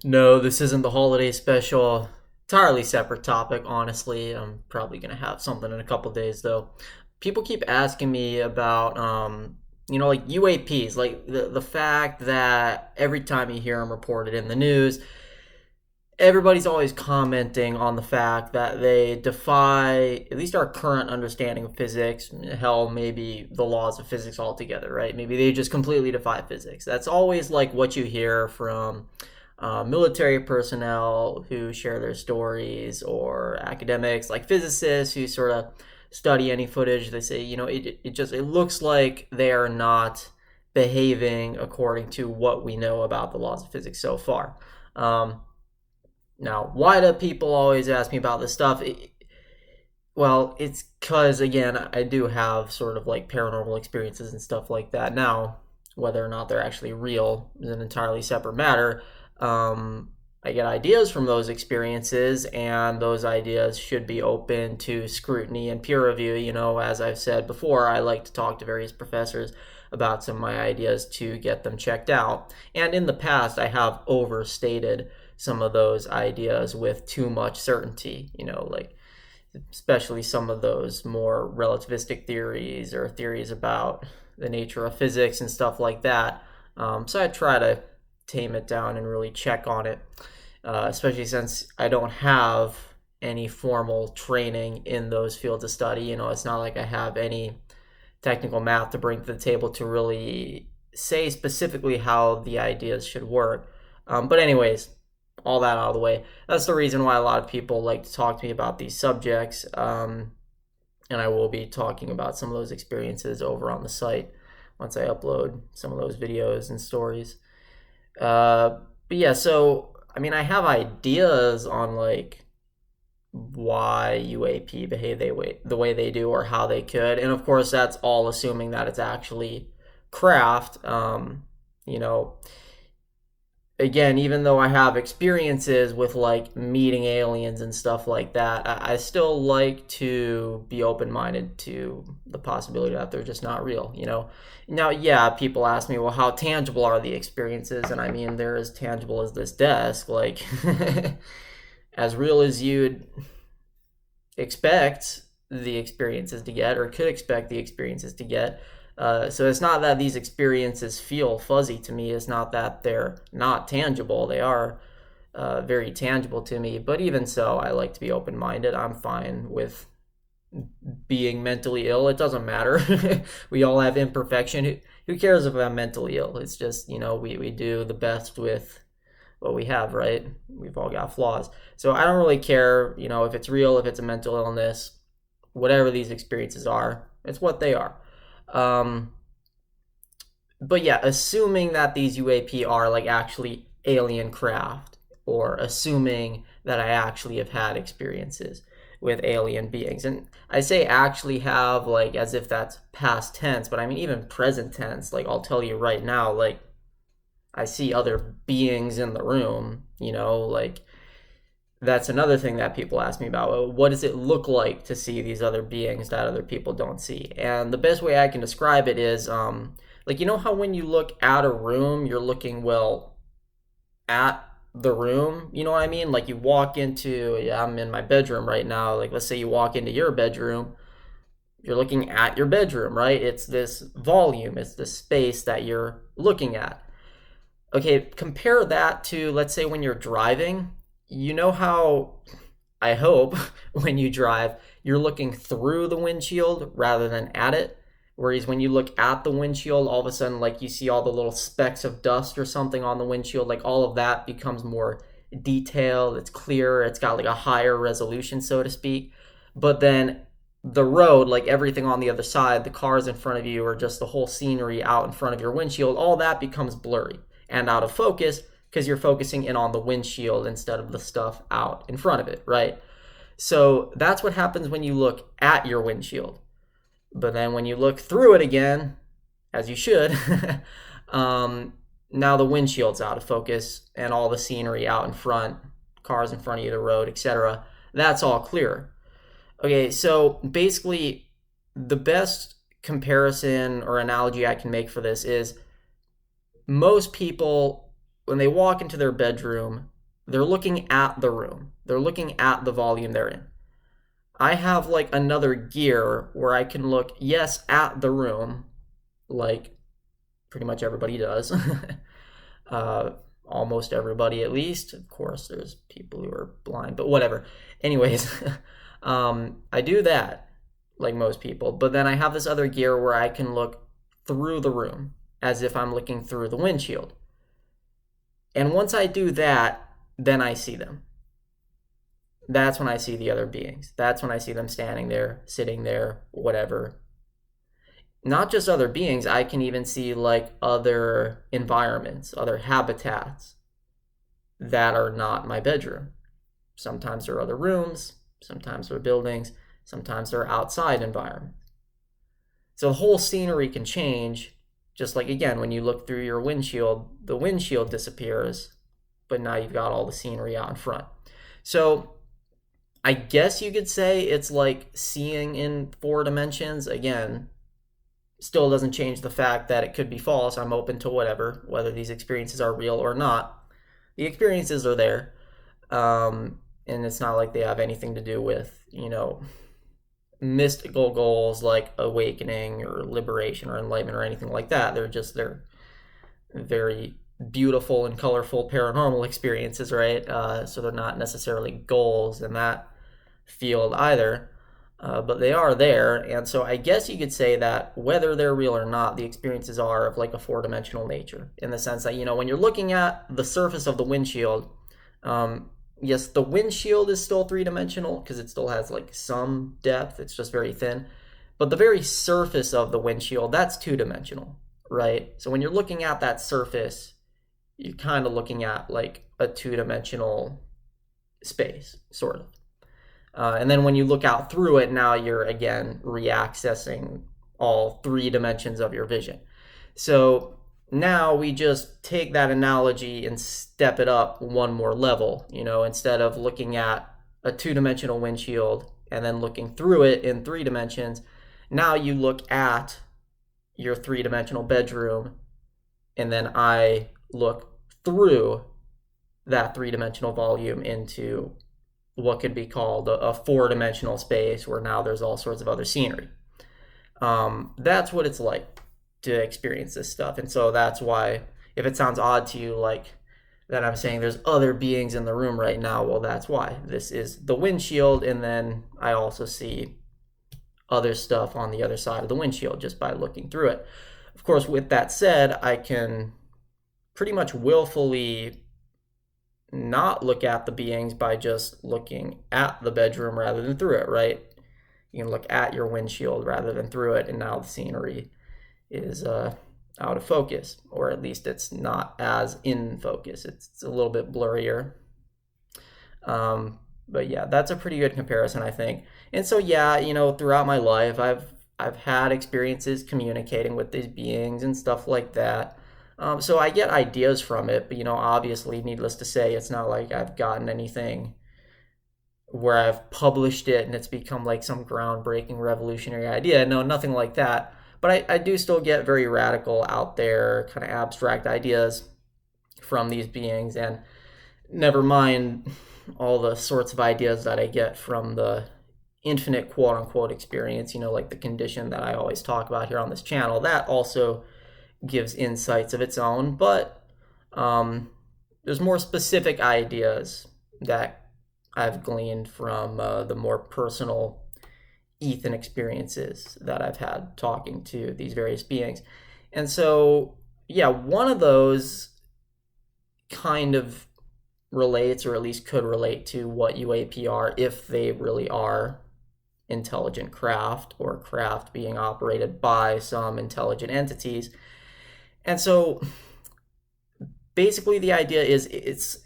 No, this isn't the holiday special. Entirely separate topic, honestly. I'm probably going to have something in a couple days, though. People keep asking me about, like UAPs, like the fact that every time you hear them reported in the news, everybody's always commenting on the fact that they defy at least our current understanding of physics, hell, maybe the laws of physics altogether, right? Maybe they just completely defy physics. That's always like what you hear from military personnel who share their stories, or academics like physicists who sort of study any footage. They say, it looks like they are not behaving according to what we know about the laws of physics so far. Now, why do people always ask me about this stuff? Well, it's because, again, I do have sort of like paranormal experiences and stuff like that. Now, whether or not they're actually real is an entirely separate matter. I get ideas from those experiences, and those ideas should be open to scrutiny and peer review. As I've said before, I like to talk to various professors about some of my ideas to get them checked out. And in the past, I have overstated some of those ideas with too much certainty, like especially some of those more relativistic theories or theories about the nature of physics and stuff like that. So I try to tame it down and really check on it, especially since I don't have any formal training in those fields of study. It's not like I have any technical math to bring to the table to really say specifically how the ideas should work. But anyways, all that out of the way. That's the reason why a lot of people like to talk to me about these subjects. And I will be talking about some of those experiences over on the site once I upload some of those videos and stories. But yeah, so I mean, I have ideas on like why UAP behave the way they do, or how they could, and of course that's all assuming that it's actually craft. You know, Again, even though I have experiences with like meeting aliens and stuff like that, I still like to be open minded to the possibility that they're just not real. Now, yeah, people ask me, well, how tangible are the experiences? And I mean, they're as tangible as this desk, like as real as you'd expect the experiences to get, or could expect the experiences to get. So it's not that these experiences feel fuzzy to me. It's not that they're not tangible. They are very tangible to me. But even so, I like to be open minded. I'm fine with being mentally ill. It doesn't matter. We all have imperfection. Who cares if I'm mentally ill? It's just, we do the best with what we have, right? We've all got flaws. So I don't really care, if it's real, if it's a mental illness, whatever these experiences are, it's what they are. Um, but yeah, assuming that these UAP are like actually alien craft, or assuming that I actually have had experiences with alien beings. And I say actually have like as if that's past tense, but I mean even present tense. Like I'll tell you right now, like I see other beings in the room, like that's another thing that people ask me about. What does it look like to see these other beings that other people don't see? And the best way I can describe it is like, how when you look at a room, you're looking, well, at the room, you know what I mean? Like you walk into, yeah, I'm in my bedroom right now. Like, let's say you walk into your bedroom, you're looking at your bedroom, right? It's this volume, it's this space that you're looking at. Okay, compare that to, let's say, when you're driving. You know how, I hope, when you drive, you're looking through the windshield rather than at it. Whereas when you look at the windshield, all of a sudden, like you see all the little specks of dust or something on the windshield, like all of that becomes more detailed, it's clearer, it's got like a higher resolution, so to speak. But then the road, like everything on the other side, the cars in front of you, or just the whole scenery out in front of your windshield, all that becomes blurry and out of focus because you're focusing in on the windshield instead of the stuff out in front of it, right? So that's what happens when you look at your windshield. But then when you look through it again, as you should, now the windshield's out of focus and all the scenery out in front, cars in front of you, the road, etc. That's all clear. Okay, so basically, the best comparison or analogy I can make for this is most people when they walk into their bedroom, they're looking at the room. They're looking at the volume they're in. I have like another gear where I can look, yes, at the room, like pretty much everybody does. uh, Almost everybody, at least. Of course, there's people who are blind, but whatever. Anyways, I do that like most people, but then I have this other gear where I can look through the room as if I'm looking through the windshield. And once I do that, then I see them. That's when I see the other beings. That's when I see them standing there, sitting there, whatever. Not just other beings, I can even see like other environments, other habitats that are not my bedroom. Sometimes there are other rooms, sometimes there are buildings, sometimes there are outside environments. So the whole scenery can change. Just like, again, when you look through your windshield, the windshield disappears, but now you've got all the scenery out in front. So I guess you could say it's like seeing in 4 dimensions. Again, still doesn't change the fact that it could be false. I'm open to whether these experiences are real or not. The experiences are there. And it's not like they have anything to do with, mystical goals like awakening or liberation or enlightenment or anything like that. They're very beautiful and colorful paranormal experiences, right? So they're not necessarily goals in that field either, but they are there. And so I guess you could say that whether they're real or not, the experiences are of like a 4-dimensional nature, in the sense that, when you're looking at the surface of the windshield, yes, the windshield is still 3-dimensional because it still has like some depth. It's just very thin. But the very surface of the windshield, that's 2-dimensional, right? So when you're looking at that surface, you're kind of looking at like a 2-dimensional space, sort of. And then when you look out through it, now you're again reaccessing all 3 dimensions of your vision. So now we just take that analogy and step it up one more level. Instead of looking at a 2-dimensional windshield and then looking through it in 3 dimensions, now you look at your 3-dimensional bedroom, and then I look through that 3-dimensional volume into what could be called a 4-dimensional space, where now there's all sorts of other scenery. That's what it's like to experience this stuff. And so that's why, if it sounds odd to you, like that I'm saying there's other beings in the room right now, well, that's why. This is the windshield, and then I also see other stuff on the other side of the windshield just by looking through it. Of course, with that said, I can pretty much willfully not look at the beings by just looking at the bedroom rather than through it, right? You can look at your windshield rather than through it, and now the scenery is out of focus, or at least it's not as in focus. It's a little bit blurrier. But yeah, that's a pretty good comparison, I think. And so yeah, throughout my life, I've had experiences communicating with these beings and stuff like that. So I get ideas from it, but obviously, needless to say, it's not like I've gotten anything where I've published it and it's become like some groundbreaking revolutionary idea. No, nothing like that. But I do still get very radical, out there, kind of abstract ideas from these beings, and never mind all the sorts of ideas that I get from the infinite quote-unquote experience, like the condition that I always talk about here on this channel. That also gives insights of its own, but there's more specific ideas that I've gleaned from the more personal Ethan experiences that I've had talking to these various beings. And so, yeah, one of those kind of relates, or at least could relate, to what UAP are, if they really are intelligent craft, or craft being operated by some intelligent entities. And so basically the idea is it's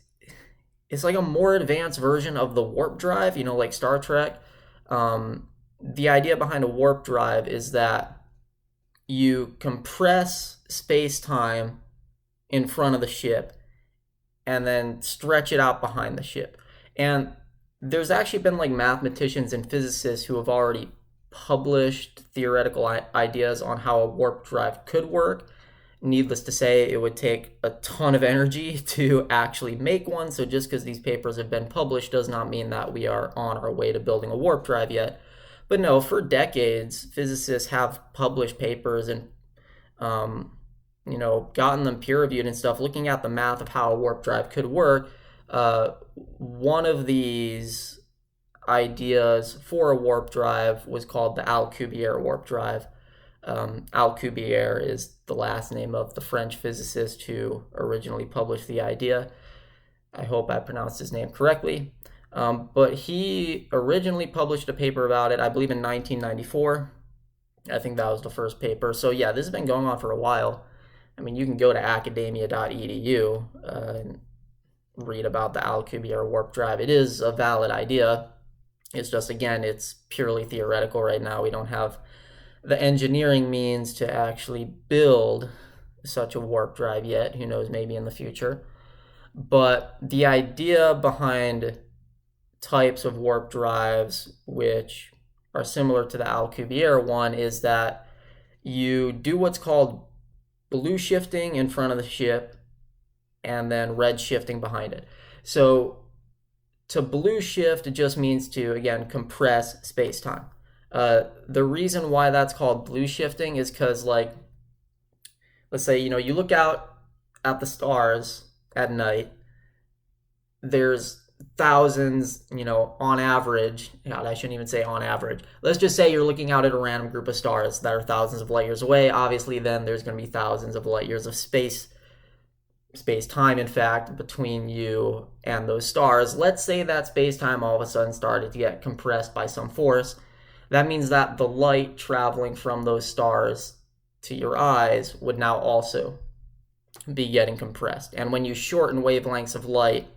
like a more advanced version of the warp drive, like Star Trek. The idea behind a warp drive is that you compress space-time in front of the ship and then stretch it out behind the ship. And there's actually been like mathematicians and physicists who have already published theoretical ideas on how a warp drive could work. Needless to say, it would take a ton of energy to actually make one. So just because these papers have been published does not mean that we are on our way to building a warp drive yet. But no, for decades, physicists have published papers and gotten them peer reviewed and stuff, looking at the math of how a warp drive could work. One of these ideas for a warp drive was called the Alcubierre warp drive. Alcubierre is the last name of the French physicist who originally published the idea. I hope I pronounced his name correctly. But he originally published a paper about it, I believe in 1994. I think that was the first paper. So yeah, this has been going on for a while. I mean, you can go to academia.edu and read about the Alcubierre warp drive. It is a valid idea. It's just, again, it's purely theoretical right now. We don't have the engineering means to actually build such a warp drive yet. Who knows, maybe in the future. But the idea behind types of warp drives which are similar to the Alcubierre one is that you do what's called blue shifting in front of the ship and then red shifting behind it. So to blue shift, it just means to, again, compress space-time. The reason why that's called blue shifting is because, like, let's say, you look out at the stars at night, there's thousands, on average. God, I shouldn't even say on average. Let's just say you're looking out at a random group of stars that are thousands of light years away. Obviously, then there's going to be thousands of light years of space-time, in fact, between you and those stars. Let's say that space-time all of a sudden started to get compressed by some force. That means that the light traveling from those stars to your eyes would now also be getting compressed. And when you shorten wavelengths of light,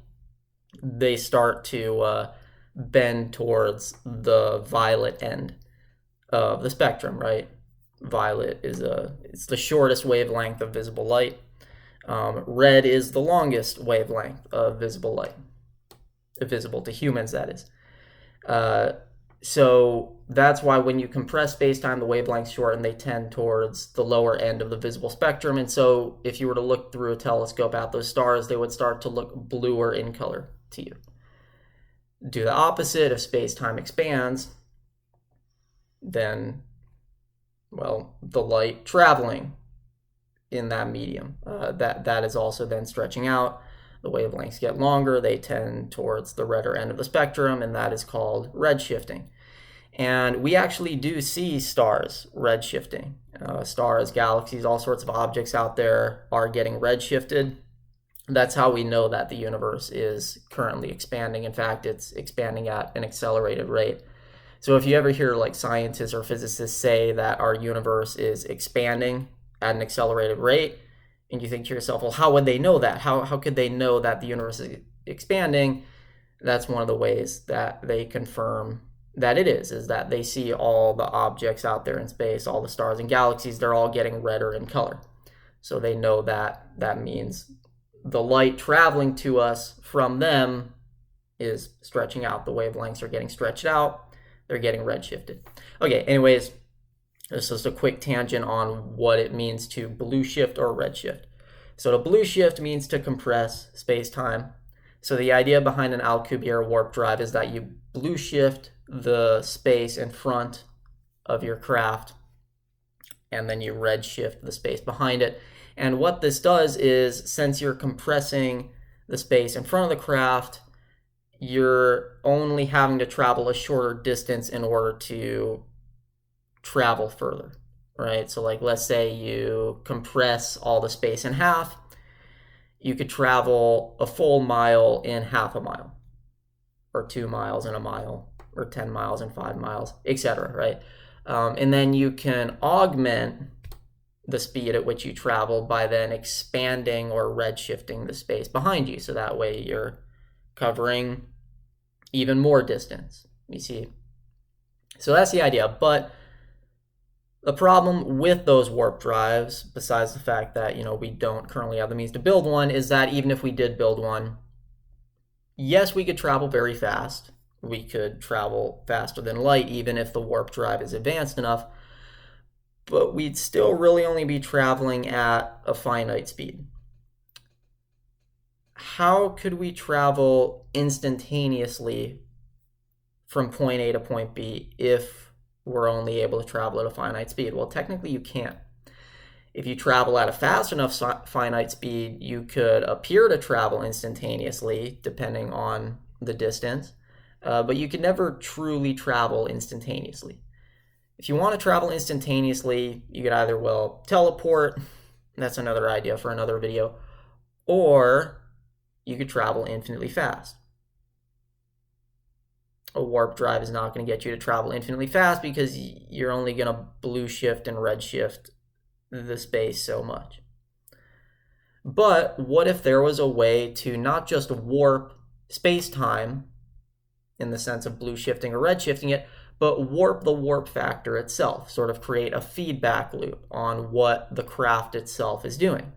they start to bend towards the violet end of the spectrum, right? Violet is it's the shortest wavelength of visible light. Red is the longest wavelength of visible light, visible to humans, that is. So that's why when you compress space-time, the wavelengths shorten, they tend towards the lower end of the visible spectrum. And so if you were to look through a telescope at those stars, they would start to look bluer in color to you. Do the opposite. If space-time expands, then, well, the light traveling in that medium, that is also then stretching out. The wavelengths get longer, they tend towards the redder end of the spectrum, and that is called redshifting. And we actually do see stars redshifting. Stars, galaxies, all sorts of objects out there are getting redshifted. That's how we know that the universe is currently expanding. In fact, it's expanding at an accelerated rate. So if you ever hear like scientists or physicists say that our universe is expanding at an accelerated rate, and you think to yourself, well, how would they know that? How could they know that the universe is expanding? That's one of the ways that they confirm that it is that they see all the objects out there in space, all the stars and galaxies, they're all getting redder in color. So they know that that means the light traveling to us from them is stretching out. The wavelengths are getting stretched out. They're getting redshifted. Okay, anyways, this is a quick tangent on what it means to blue shift or red shift. So to blue shift means to compress space-time. So the idea behind an Alcubierre warp drive is that you blue shift the space in front of your craft, and then you red shift the space behind it. And what this does is, since you're compressing the space in front of the craft, you're only having to travel a shorter distance in order to travel further, right? So like, let's say you compress all the space in half, you could travel a full mile in half a mile, or 2 miles in a mile, or 10 miles in 5 miles, etc., right? And then you can augment the speed at which you travel by then expanding or redshifting the space behind you. So that way you're covering even more distance, you see. So that's the idea. But the problem with those warp drives, besides the fact that, we don't currently have the means to build one, is that even if we did build one, yes, we could travel very fast. We could travel faster than light, even if the warp drive is advanced enough. but we'd still really only be traveling at a finite speed. How could we travel instantaneously from point A to point B if we're only able to travel at a finite speed? Well, technically you can't. If you travel at a fast enough finite speed, you could appear to travel instantaneously depending on the distance, but you could never truly travel instantaneously. If you want to travel instantaneously, you could either, well, teleport, that's another idea for another video, or you could travel infinitely fast. A warp drive is not going to get you to travel infinitely fast because you're only going to blue shift and red shift the space so much. But what if there was a way to not just warp space-time in the sense of blue shifting or red shifting it, but warp the warp factor itself, sort of create a feedback loop on what the craft itself is doing.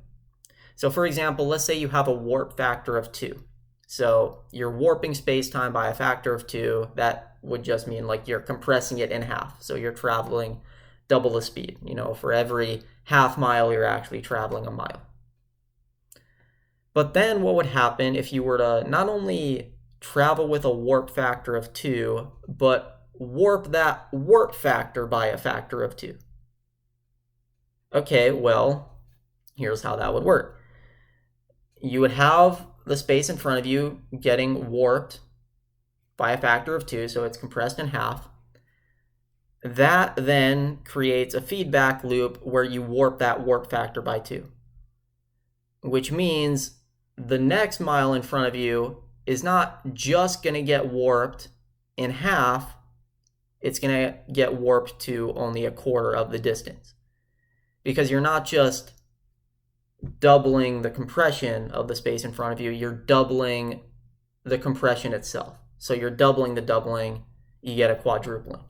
So for example, let's say you have a warp factor of 2. So you're warping space-time by a factor of 2. That would just mean like you're compressing it in half. So you're traveling double the speed. For every half mile, you're actually traveling a mile. But then what would happen if you were to not only travel with a warp factor of 2, but warp that warp factor by a factor of 2? Okay, well, here's how that would work. You would have the space in front of you getting warped by a factor of 2, so it's compressed in half. That then creates a feedback loop where you warp that warp factor by 2, which means the next mile in front of you is not just going to get warped in half, it's going to get warped to only a quarter of the distance. Because you're not just doubling the compression of the space in front of you, you're doubling the compression itself. So you're doubling the doubling, you get a quadrupling.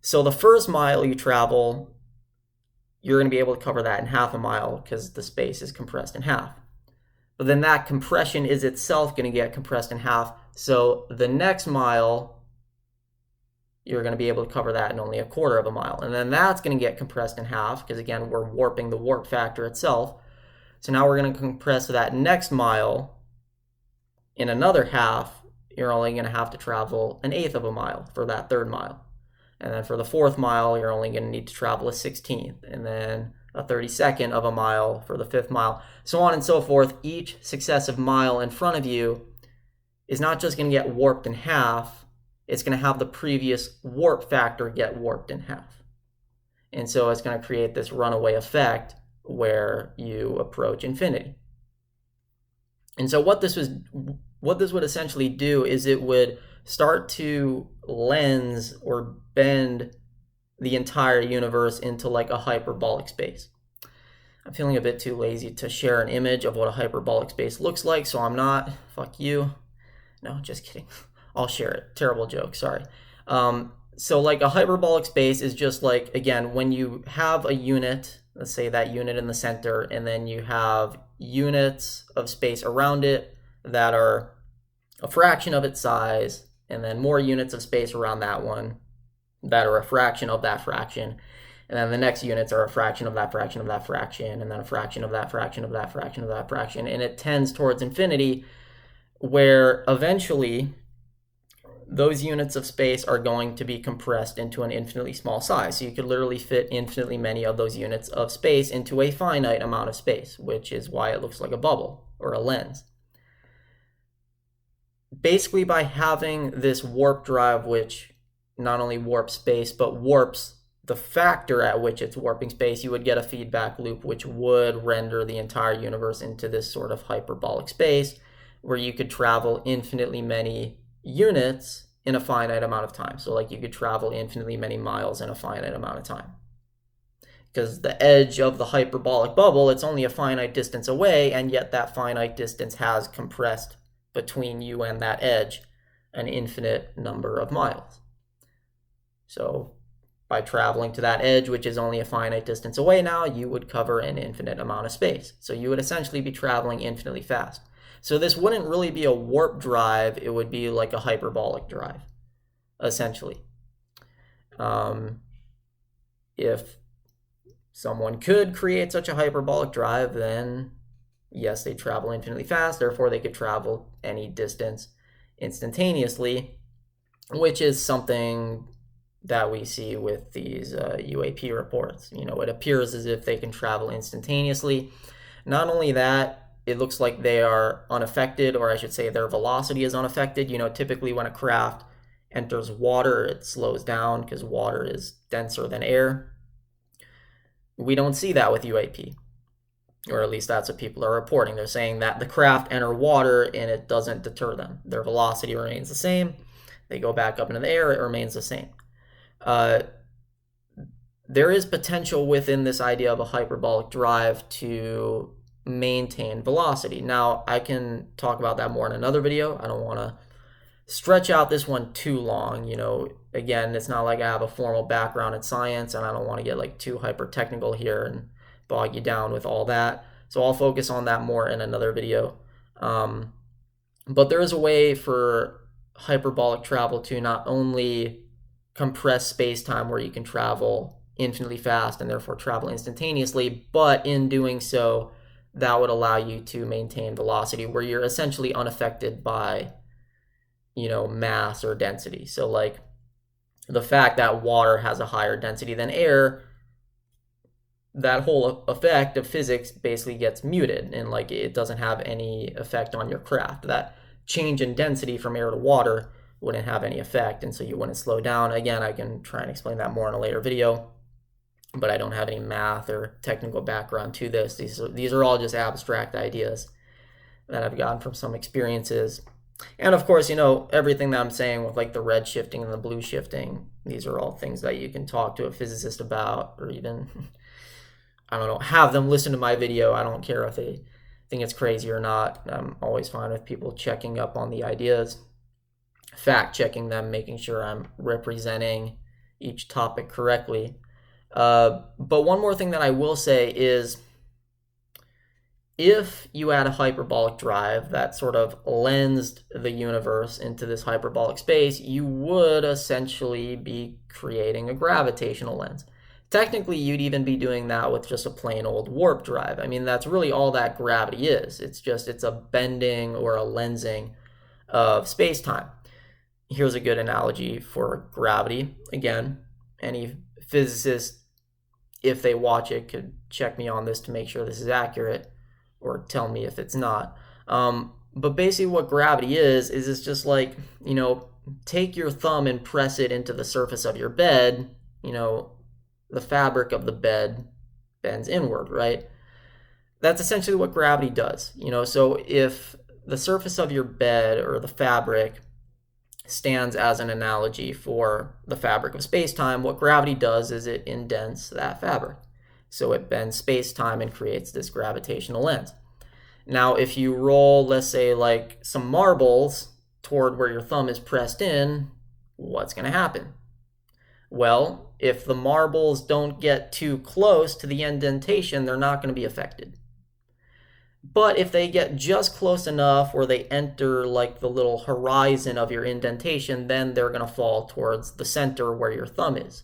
So the first mile you travel, you're going to be able to cover that in half a mile because the space is compressed in half. But then that compression is itself going to get compressed in half. So the next mile, you're going to be able to cover that in only a quarter of a mile. And then that's going to get compressed in half because, again, we're warping the warp factor itself. So now we're going to compress that next mile in another half. You're only going to have to travel an eighth of a mile for that third mile. And then for the fourth mile, you're only going to need to travel a 16th, and then a 32nd of a mile for the fifth mile, so on and so forth. Each successive mile in front of you is not just going to get warped in half, it's going to have the previous warp factor get warped in half. And so it's going to create this runaway effect where you approach infinity. And so what this would essentially do is it would start to lens or bend the entire universe into like a hyperbolic space. I'm feeling a bit too lazy to share an image of what a hyperbolic space looks like, so I'm not. Fuck you. No, just kidding. I'll share it. Terrible joke, sorry. So like a hyperbolic space is just like, again, when you have a unit, let's say that unit in the center, and then you have units of space around it that are a fraction of its size, and then more units of space around that one that are a fraction of that fraction, and then the next units are a fraction of that fraction of that fraction, and then a fraction of that fraction of that fraction of that fraction, and it tends towards infinity, where eventually those units of space are going to be compressed into an infinitely small size. So you could literally fit infinitely many of those units of space into a finite amount of space, which is why it looks like a bubble or a lens. Basically, by having this warp drive, which not only warps space, but warps the factor at which it's warping space, you would get a feedback loop, which would render the entire universe into this sort of hyperbolic space where you could travel infinitely many units in a finite amount of time. So like you could travel infinitely many miles in a finite amount of time. Because the edge of the hyperbolic bubble, it's only a finite distance away, and yet that finite distance has compressed between you and that edge an infinite number of miles. So by traveling to that edge, which is only a finite distance away now, you would cover an infinite amount of space. So you would essentially be traveling infinitely fast. So this wouldn't really be a warp drive, it would be like a hyperbolic drive, essentially. If someone could create such a hyperbolic drive, then yes, they travel infinitely fast, therefore they could travel any distance instantaneously, which is something that we see with these UAP reports. It appears as if they can travel instantaneously. Not only that, it looks like they are unaffected, or I should say their velocity is unaffected. Typically when a craft enters water, it slows down because water is denser than air. We don't see that with UAP, or at least that's what people are reporting. They're saying that the craft enter water and it doesn't deter them. Their velocity remains the same. They go back up into the air, it remains the same. There is potential within this idea of a hyperbolic drive to maintain velocity. Now, I can talk about that more in another video. I don't want to stretch out this one too long. Again, it's not like I have a formal background in science, and I don't want to get like too hyper technical here and bog you down with all that. So I'll focus on that more in another video. But there is a way for hyperbolic travel to not only compress space-time where you can travel infinitely fast and therefore travel instantaneously, but in doing so, that would allow you to maintain velocity where you're essentially unaffected by, mass or density. So like the fact that water has a higher density than air, that whole effect of physics basically gets muted, and like it doesn't have any effect on your craft. That change in density from air to water wouldn't have any effect, and so you wouldn't slow down. Again, I can try and explain that more in a later video, but I don't have any math or technical background to this. These are all just abstract ideas that I've gotten from some experiences. And of course, everything that I'm saying with like the red shifting and the blue shifting, these are all things that you can talk to a physicist about, or even, I don't know, have them listen to my video. I don't care if they think it's crazy or not. I'm always fine with people checking up on the ideas, fact checking them, making sure I'm representing each topic correctly. But one more thing that I will say is, if you had a hyperbolic drive that sort of lensed the universe into this hyperbolic space, you would essentially be creating a gravitational lens. Technically, you'd even be doing that with just a plain old warp drive. I mean, that's really all that gravity is. It's a bending or a lensing of space-time. Here's a good analogy for gravity. Again, any physicist, if they watch it, could check me on this to make sure this is accurate, or tell me if it's not. But basically what gravity is it's just like, take your thumb and press it into the surface of your bed, the fabric of the bed bends inward, right? That's essentially what gravity does. So if the surface of your bed or the fabric stands as an analogy for the fabric of space-time, what gravity does is it indents that fabric. So it bends space-time and creates this gravitational lens. Now, if you roll, let's say, like some marbles toward where your thumb is pressed in, what's going to happen? Well, if the marbles don't get too close to the indentation, they're not going to be affected. But if they get just close enough where they enter like the little horizon of your indentation, then they're going to fall towards the center where your thumb is.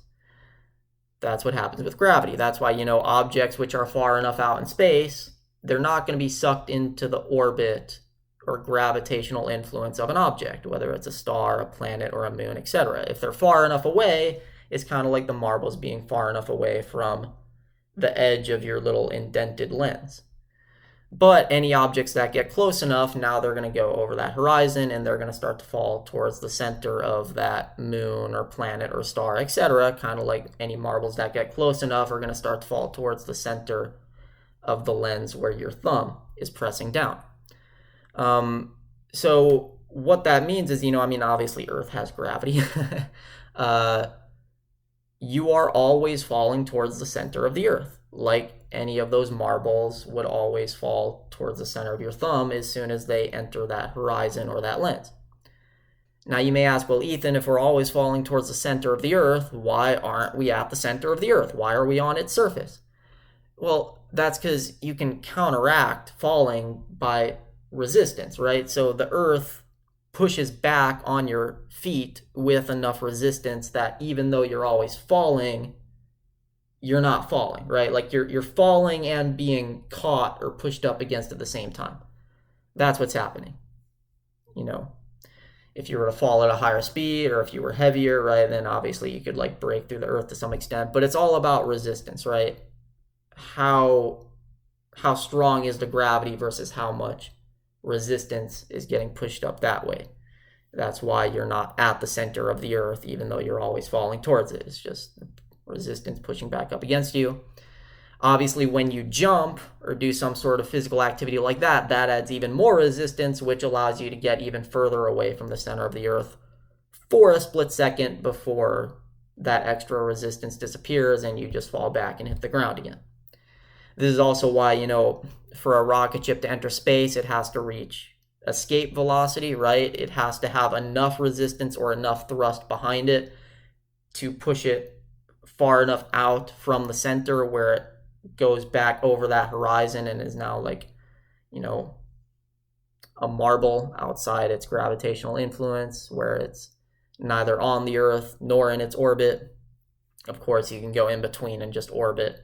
That's what happens with gravity. That's why, objects which are far enough out in space, they're not going to be sucked into the orbit or gravitational influence of an object, whether it's a star, a planet, or a moon, etc. If they're far enough away, it's kind of like the marbles being far enough away from the edge of your little indented lens. But any objects that get close enough, now they're going to go over that horizon and they're going to start to fall towards the center of that moon or planet or star, etc. Kind of like any marbles that get close enough are going to start to fall towards the center of the lens where your thumb is pressing down. So what that means is, obviously Earth has gravity. You are always falling towards the center of the Earth, like any of those marbles would always fall towards the center of your thumb as soon as they enter that horizon or that lens. Now you may ask, well, Ethan, if we're always falling towards the center of the Earth, why aren't we at the center of the Earth? Why are we on its surface? Well, that's because you can counteract falling by resistance, right? So the Earth pushes back on your feet with enough resistance that even though you're always falling, you're not falling, right? Like you're falling and being caught or pushed up against at the same time. That's what's happening. You know, if you were to fall at a higher speed or if you were heavier, right, then obviously you could like break through the earth to some extent. But it's all about resistance, right? How how strong is the gravity versus how much resistance is getting pushed up that way. That's why you're not at the center of the earth, even though you're always falling towards it. It's just resistance pushing back up against you. Obviously, when you jump or do some sort of physical activity like that, that adds even more resistance, which allows you to get even further away from the center of the earth for a split second before that extra resistance disappears and you just fall back and hit the ground again. This is also why, for a rocket ship to enter space, it has to reach escape velocity, right? It has to have enough resistance or enough thrust behind it to push it far enough out from the center where it goes back over that horizon and is now like, a marble outside its gravitational influence, where it's neither on the Earth nor in its orbit. Of course, you can go in between and just orbit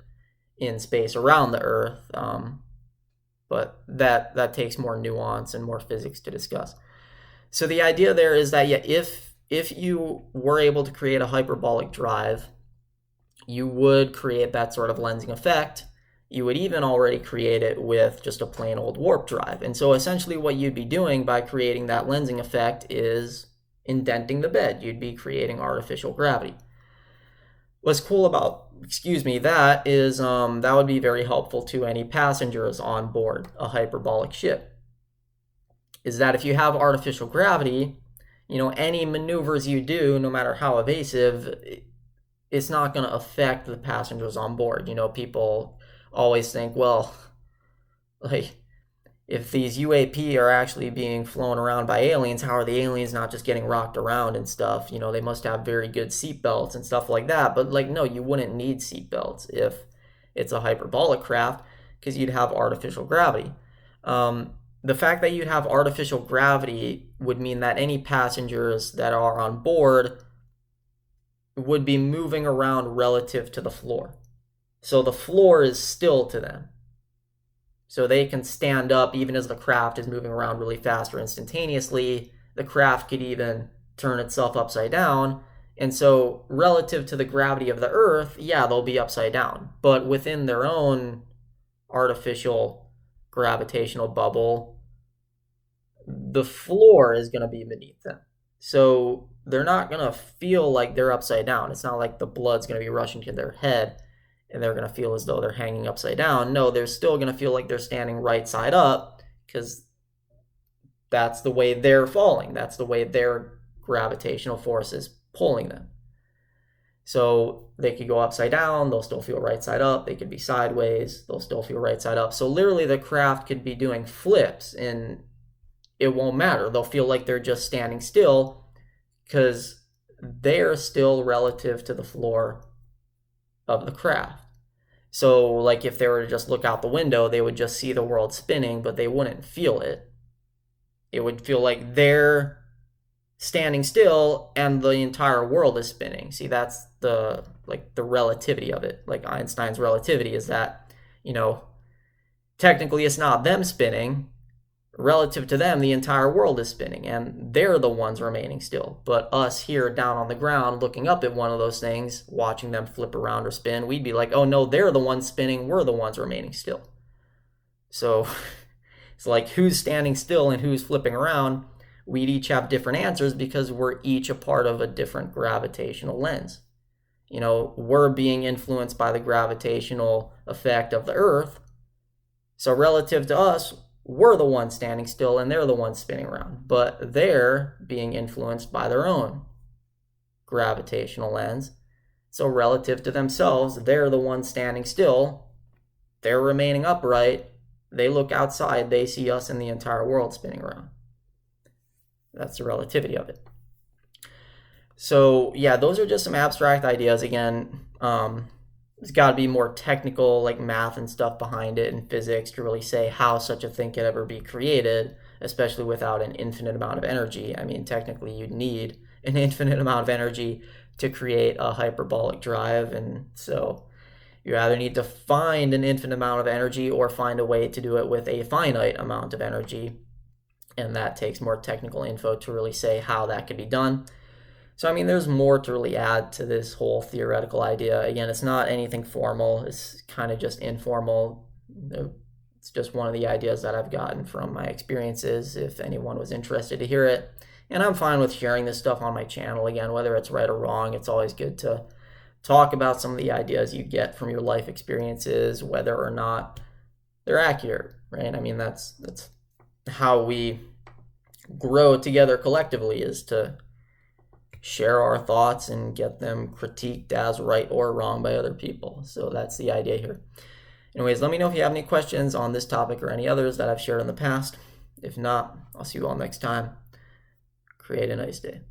in space around the Earth, but that takes more nuance and more physics to discuss. So the idea there is that, yeah, if you were able to create a hyperbolic drive, you would create that sort of lensing effect. You would even already create it with just a plain old warp drive. And so essentially what you'd be doing by creating that lensing effect is indenting the bed. You'd be creating artificial gravity. What's cool about, that is that would be very helpful to any passengers on board a hyperbolic ship. Is that if you have artificial gravity, any maneuvers you do, no matter how evasive, it's not going to affect the passengers on board. People always think, well, like, if these UAP are actually being flown around by aliens, how are the aliens not just getting rocked around and stuff? They must have very good seatbelts and stuff like that. But no, you wouldn't need seatbelts if it's a hyperbolic craft, because you'd have artificial gravity. The fact that you'd have artificial gravity would mean that any passengers that are on board would be moving around relative to the floor. So the floor is still to them. So they can stand up even as the craft is moving around really fast or instantaneously. The craft could even turn itself upside down. And so relative to the gravity of the Earth, yeah, they'll be upside down. But within their own artificial gravitational bubble, the floor is going to be beneath them. So they're not going to feel like they're upside down. It's not like the blood's going to be rushing to their head and they're going to feel as though they're hanging upside down. No, they're still going to feel like they're standing right side up, because that's the way they're falling. That's the way their gravitational force is pulling them. So they could go upside down, they'll still feel right side up. They could be sideways, they'll still feel right side up. So literally the craft could be doing flips and it won't matter. They'll feel like they're just standing still because they're still relative to the floor of the craft. So like if they were to just look out the window, they would just see the world spinning, but they wouldn't feel it. It would feel like they're standing still and the entire world is spinning. See, that's the relativity of it. Like Einstein's relativity is that, technically it's not them spinning. Relative to them, the entire world is spinning and they're the ones remaining still. But us here down on the ground looking up at one of those things, watching them flip around or spin, we'd be like, oh no, they're the ones spinning, we're the ones remaining still. So it's like, who's standing still and who's flipping around? We'd each have different answers because we're each a part of a different gravitational lens. We're being influenced by the gravitational effect of the Earth. So relative to us, we're the ones standing still and they're the ones spinning around. But they're being influenced by their own gravitational lens. So relative to themselves, they're the ones standing still. They're remaining upright. They look outside, they see us and the entire world spinning around. That's the relativity of it. So yeah, those are just some abstract ideas. Again, there's got to be more technical, like math and stuff behind it and physics to really say how such a thing could ever be created, especially without an infinite amount of energy. I mean, technically you'd need an infinite amount of energy to create a hyperbolic drive. And so You either need to find an infinite amount of energy or find a way to do it with a finite amount of energy. And that takes more technical info to really say how that could be done. So, I mean, there's more to really add to this whole theoretical idea. Again, it's not anything formal. It's kind of just informal. It's just one of the ideas that I've gotten from my experiences, if anyone was interested to hear it. And I'm fine with sharing this stuff on my channel. Again, whether it's right or wrong, it's always good to talk about some of the ideas you get from your life experiences, whether or not they're accurate, right? I mean, that's how we grow together collectively, is to share our thoughts and get them critiqued as right or wrong by other people. So that's the idea here. Anyways, let me know if you have any questions on this topic or any others that I've shared in the past. If not, I'll see you all next time. Create a nice day.